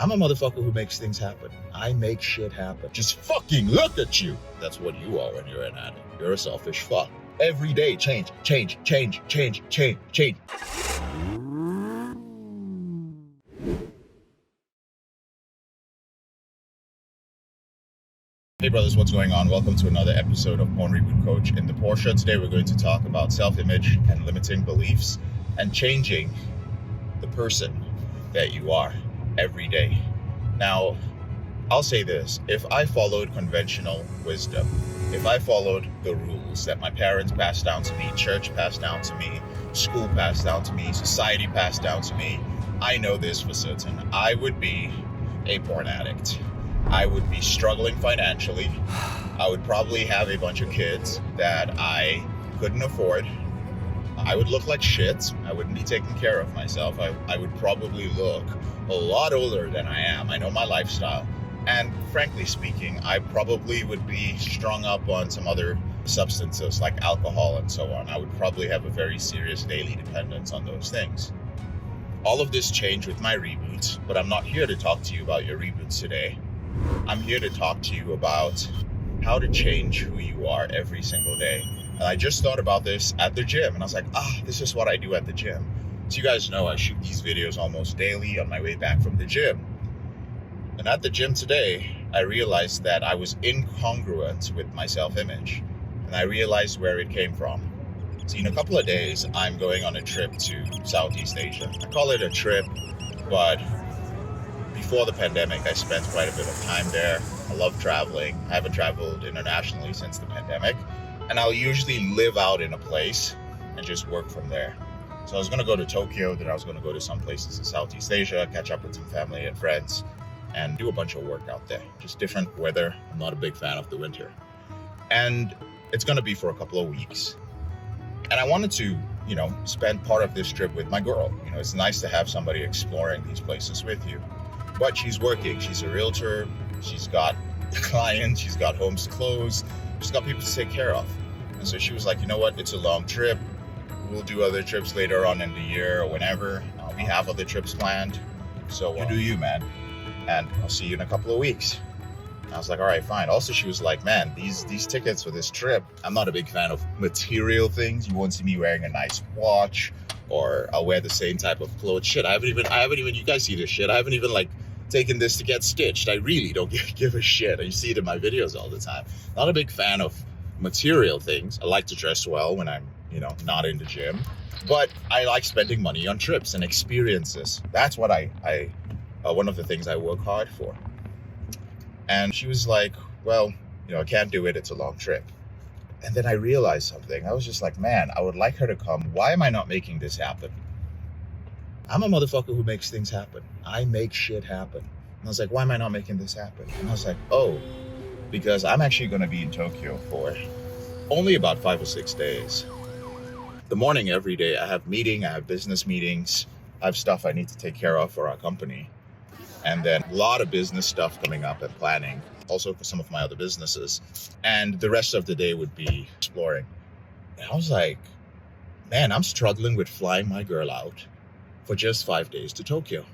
I'm a motherfucker who makes things happen. I make shit happen. Just fucking look at you. That's what you are when you're an addict. You're a selfish fuck. Every day, change. Hey brothers, what's going on? Welcome to another episode of Porn Reboot Coach. In the Porsche today, we're going to talk about self-image and limiting beliefs and changing the person that you are every day. Now, I'll say this, if I followed conventional wisdom, if I followed the rules that my parents passed down to me, church passed down to me, school passed down to me, society passed down to me, I know this for certain, I would be a porn addict. I would be struggling financially. I would probably have a bunch of kids that I couldn't afford. I would look like shit. I wouldn't be taking care of myself. I would probably look a lot older than I am. I know my lifestyle. And frankly speaking, I probably would be strung up on some other substances like alcohol and so on. I would probably have a very serious daily dependence on those things. All of this changed with my reboot, but I'm not here to talk to you about your reboots today. I'm here to talk to you about how to change who you are every single day. And I just thought about this at the gym, and I was like, this is what I do at the gym. So you guys know I shoot these videos almost daily on my way back from the gym. And at the gym today, I realized that I was incongruent with my self-image. And I realized where it came from. So in a couple of days, I'm going on a trip to Southeast Asia. I call it a trip, but before the pandemic, I spent quite a bit of time there. I love traveling. I haven't traveled internationally since the pandemic. And I'll usually live out in a place and just work from there. So I was going to go to Tokyo, then I was going to go to some places in Southeast Asia, catch up with some family and friends, and do a bunch of work out there. Just different weather. I'm not a big fan of the winter. And it's going to be for a couple of weeks. And I wanted to, spend part of this trip with my girl. It's nice to have somebody exploring these places with you. But she's working. She's a realtor. She's got clients. She's got homes to close. She's got people to take care of. And so she was like, you know what? It's a long trip. We'll do other trips later on in the year or whenever. We have other trips planned. So you do you, man. And I'll see you in a couple of weeks. And I was like, all right, fine. Also, she was like, man, these tickets for this trip, I'm not a big fan of material things. You won't see me wearing a nice watch or I'll wear the same type of clothes. Shit, I haven't even, you guys see this shit. I haven't even taken this to get stitched. I really don't give a shit. You see it in my videos all the time. Not a big fan of material things. I like to dress well when I'm, not in the gym. But I like spending money on trips and experiences. That's what one of the things I work hard for. And she was like, well, I can't do it. It's a long trip. And then I realized something. I was just like, man, I would like her to come. Why am I not making this happen? I'm a motherfucker who makes things happen. I make shit happen. And I was like, why am I not making this happen? And I was like, because I'm actually going to be in Tokyo for only about 5 or 6 days. The morning every day, I have business meetings. I have stuff I need to take care of for our company. And then a lot of business stuff coming up and planning, also for some of my other businesses. And the rest of the day would be exploring. And I was like, man, I'm struggling with flying my girl out for just 5 days to Tokyo,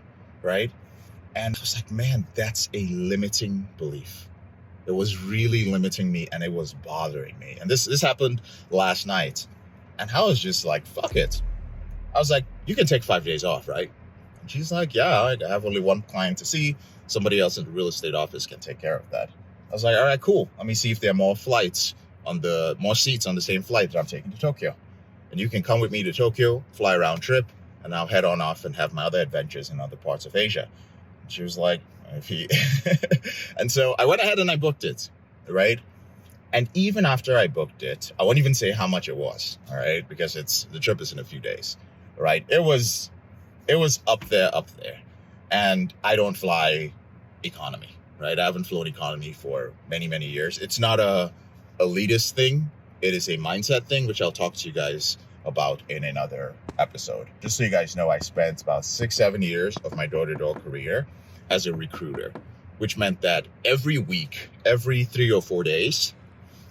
right? And I was like, man, that's a limiting belief. It was really limiting me and it was bothering me. And this happened last night. And I was just like, fuck it. I was like, you can take 5 days off, right? And she's like, yeah, I have only one client to see. Somebody else in the real estate office can take care of that. I was like, all right, cool. Let me see if there are more seats on the same flight that I'm taking to Tokyo. And you can come with me to Tokyo, fly round trip, and I'll head on off and have my other adventures in other parts of Asia. And she was like, and so I went ahead and I booked it, right? And even after I booked it, I won't even say how much it was, all right? Because the trip is in a few days, right? It was up there. And I don't fly economy, right? I haven't flown economy for many, many years. It's not a elitist thing. It is a mindset thing, which I'll talk to you guys about in another episode. Just so you guys know, I spent about 6-7 years of my door-to-door career as a recruiter, which meant that every week, every 3 or 4 days,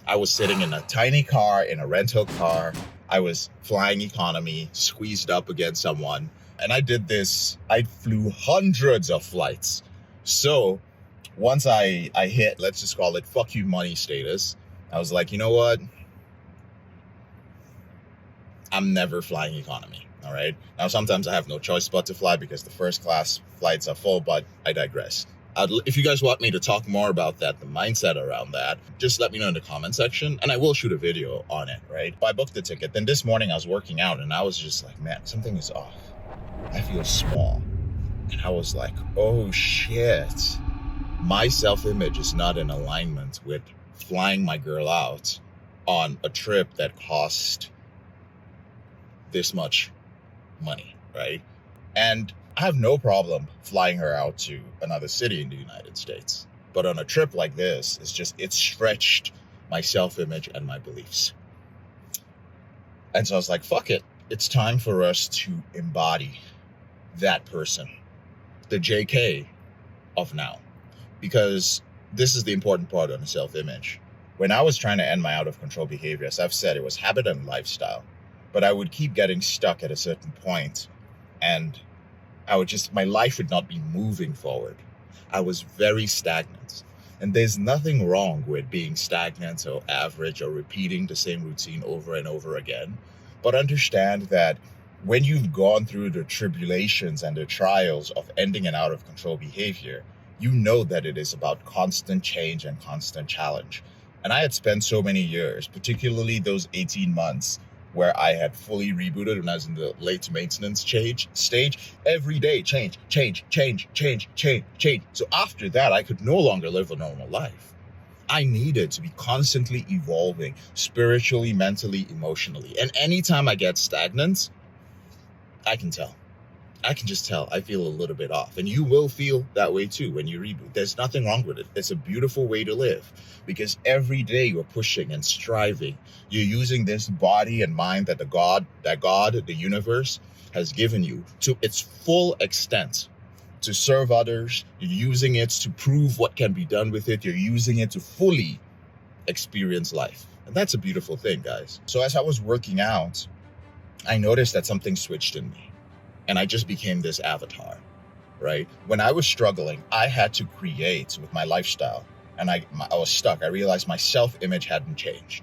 I was sitting in a tiny car, in a rental car. I was flying economy, squeezed up against someone. And I did this. I flew hundreds of flights So once I hit, let's just call it fuck you money status, I was like, you know what? I'm never flying economy. All right. Now, sometimes I have no choice but to fly because the first class flights are full, but I digress. If you guys want me to talk more about that, the mindset around that, just let me know in the comment section and I will shoot a video on it, right? But I booked the ticket. Then this morning I was working out and I was just like, man, something is off. I feel small. And I was like, oh shit. My self-image is not in alignment with flying my girl out on a trip that cost this much money, right? And I have no problem flying her out to another city in the United States. But on a trip like this, it stretched my self-image and my beliefs. And so I was like, fuck it. It's time for us to embody that person, the JK of now. Because this is the important part on the self-image. When I was trying to end my out-of-control behavior, as I've said, it was habit and lifestyle. But I would keep getting stuck at a certain point, and my life would not be moving forward. I was very stagnant. And there's nothing wrong with being stagnant or average or repeating the same routine over and over again. But understand that when you've gone through the tribulations and the trials of ending an out-of-control behavior, you know that it is about constant change and constant challenge. And I had spent so many years, particularly those 18 months, where I had fully rebooted when I was in the late maintenance stage. Every day, change. So after that, I could no longer live a normal life. I needed to be constantly evolving, spiritually, mentally, emotionally. And anytime I get stagnant, I can tell. I can just tell I feel a little bit off. And you will feel that way too when you reboot. There's nothing wrong with it. It's a beautiful way to live because every day you're pushing and striving. You're using this body and mind that God, the universe, has given you to its full extent to serve others. You're using it to prove what can be done with it. You're using it to fully experience life. And that's a beautiful thing, guys. So as I was working out, I noticed that something switched in me. And I just became this avatar, right? When I was struggling, I had to create with my lifestyle. And I was stuck. I realized my self-image hadn't changed.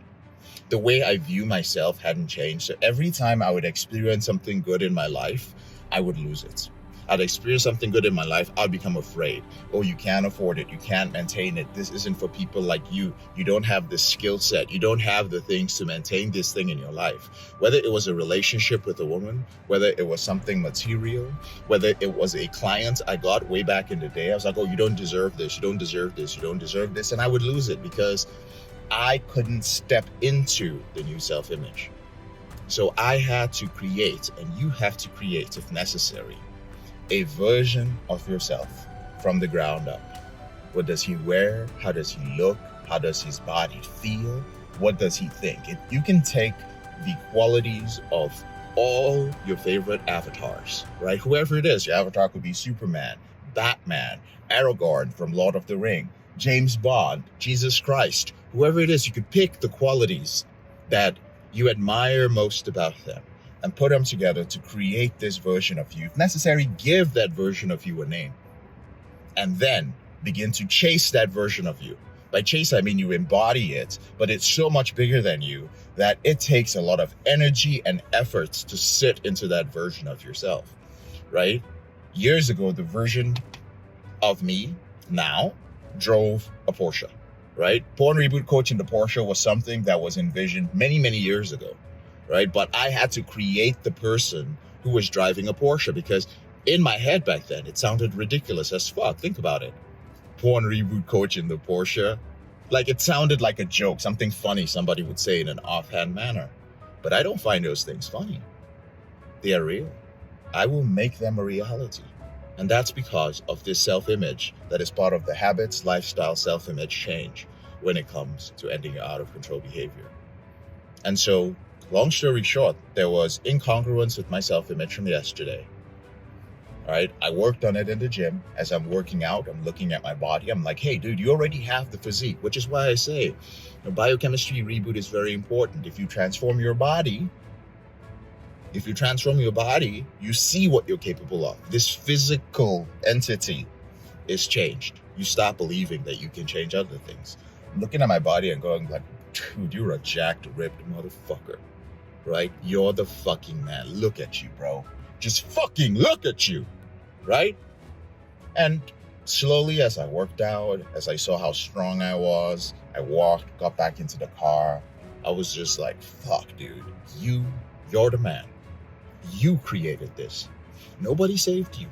The way I view myself hadn't changed. So every time I would experience something good in my life, I would lose it. I'd experience something good in my life, I'd become afraid. Oh, you can't afford it. You can't maintain it. This isn't for people like you. You don't have the skill set. You don't have the things to maintain this thing in your life. Whether it was a relationship with a woman, whether it was something material, whether it was a client I got way back in the day, I was like, oh, you don't deserve this. You don't deserve this. You don't deserve this. And I would lose it because I couldn't step into the new self-image. So I had to create, and you have to create if necessary, a version of yourself from the ground up. What does he wear? How does he look? How does his body feel? What does he think? You can take the qualities of all your favorite avatars, right? Whoever it is, your avatar could be Superman, Batman, Aragorn from Lord of the Ring, James Bond, Jesus Christ, whoever it is, you could pick the qualities that you admire most about them and put them together to create this version of you. If necessary, give that version of you a name. And then begin to chase that version of you. By chase, I mean you embody it, but it's so much bigger than you that it takes a lot of energy and efforts to sit into that version of yourself, right? Years ago, the version of me now drove a Porsche, right? Porn Reboot Coaching the Porsche was something that was envisioned many, many years ago. Right? But I had to create the person who was driving a Porsche because in my head back then, it sounded ridiculous as fuck. Think about it. Porn Reboot Coach in the Porsche. Like it sounded like a joke, something funny somebody would say in an offhand manner. But I don't find those things funny. They are real. I will make them a reality. And that's because of this self-image that is part of the habits, lifestyle, self-image change when it comes to ending your out-of-control behavior. And so, long story short, there was incongruence with my self-image from yesterday. All right, I worked on it in the gym. As I'm working out, I'm looking at my body. I'm like, hey, dude, you already have the physique, which is why I say the biochemistry reboot is very important. If you transform your body, you see what you're capable of. This physical entity is changed. You stop believing that you can change other things. I'm looking at my body and going like, dude, you're a jacked, ripped motherfucker, right? You're the fucking man. Look at you, bro. Just fucking look at you, right? And slowly, as I worked out, as I saw how strong I was, I walked, got back into the car. I was just like, fuck, dude, you're the man. You created this. Nobody saved you.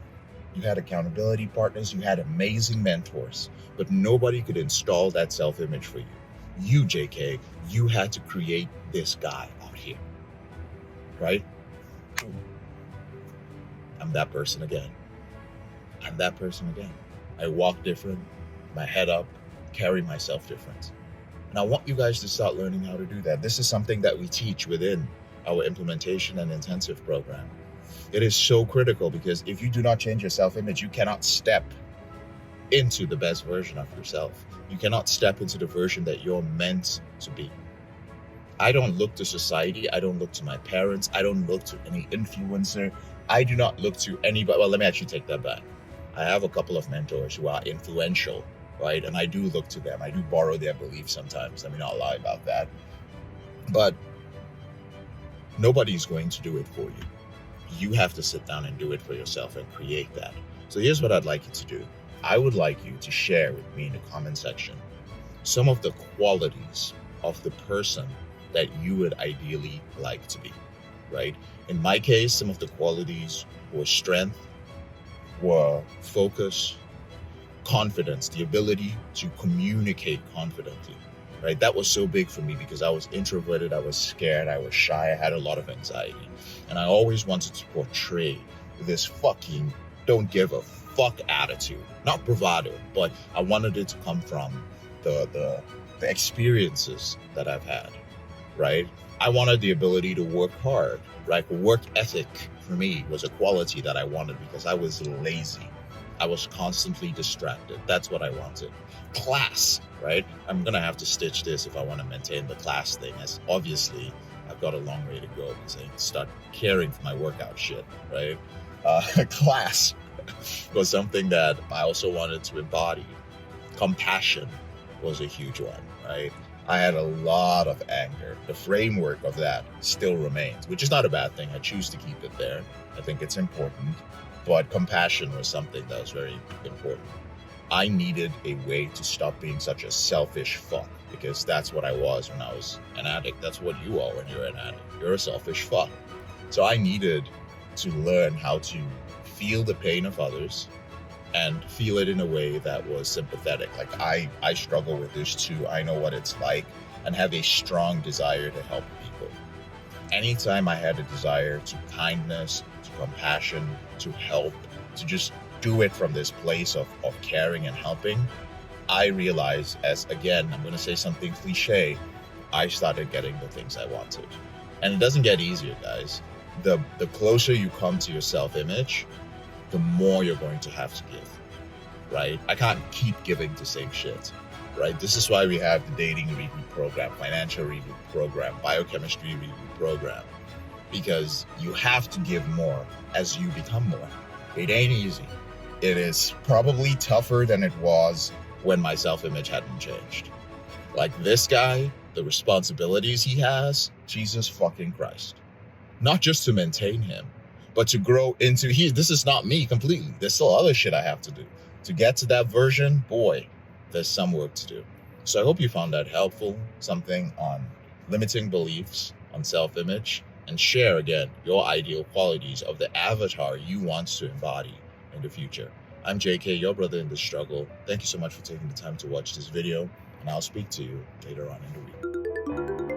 You had accountability partners, you had amazing mentors, but nobody could install that self-image for you. You, JK, you had to create this guy out here, right? I'm that person again. I'm that person again. I walk different, my head up, carry myself different. And I want you guys to start learning how to do that. This is something that we teach within our implementation and intensive program. It is so critical because if you do not change your self-image, you cannot step into the best version of yourself. You cannot step into the version that you're meant to be. I don't look to society. I don't look to my parents. I don't look to any influencer. I do not look to anybody. Well, let me actually take that back. I have a couple of mentors who are influential, right? And I do look to them. I do borrow their beliefs sometimes. Let me not lie about that. But nobody's going to do it for you. You have to sit down and do it for yourself and create that. So here's what I'd like you to do. I would like you to share with me in the comment section some of the qualities of the person that you would ideally like to be, right? In my case, some of the qualities were strength, were focus, confidence, the ability to communicate confidently, right? That was so big for me because I was introverted, I was scared, I was shy, I had a lot of anxiety. And I always wanted to portray this fucking don't give a fuck attitude. Not bravado, but I wanted it to come from the experiences that I've had, right? I wanted the ability to work hard, right? Work ethic for me was a quality that I wanted because I was lazy. I was constantly distracted. That's what I wanted. Class, right? I'm going to have to stitch this if I want to maintain the class thing, as obviously I've got a long way to go because I start caring for my workout shit, right? Class was something that I also wanted to embody. Compassion was a huge one, right? I had a lot of anger. The framework of that still remains, which is not a bad thing. I choose to keep it there. I think it's important. But compassion was something that was very important. I needed a way to stop being such a selfish fuck, because that's what I was when I was an addict. That's what you are when you're an addict. You're a selfish fuck. So I needed to learn how to feel the pain of others and feel it in a way that was sympathetic. Like I struggle with this too. I know what it's like and have a strong desire to help people. Anytime I had a desire to kindness, to compassion, to help, to just do it from this place of caring and helping, I realized, as again, I'm going to say something cliche, I started getting the things I wanted. And it doesn't get easier, guys. The closer you come to your self-image, the more you're going to have to give, right? I can't keep giving the same shit, right? This is why we have the dating review program, financial review program, biochemistry review program, because you have to give more as you become more. It ain't easy. It is probably tougher than it was when my self-image hadn't changed. Like this guy, the responsibilities he has, Jesus fucking Christ. Not just to maintain him, but to grow into, this is not me completely. There's still other shit I have to do. To get to that version, boy, there's some work to do. So I hope you found that helpful, something on limiting beliefs, on self-image, and share again your ideal qualities of the avatar you want to embody in the future. I'm JK, your brother in the struggle. Thank you so much for taking the time to watch this video, and I'll speak to you later on in the week.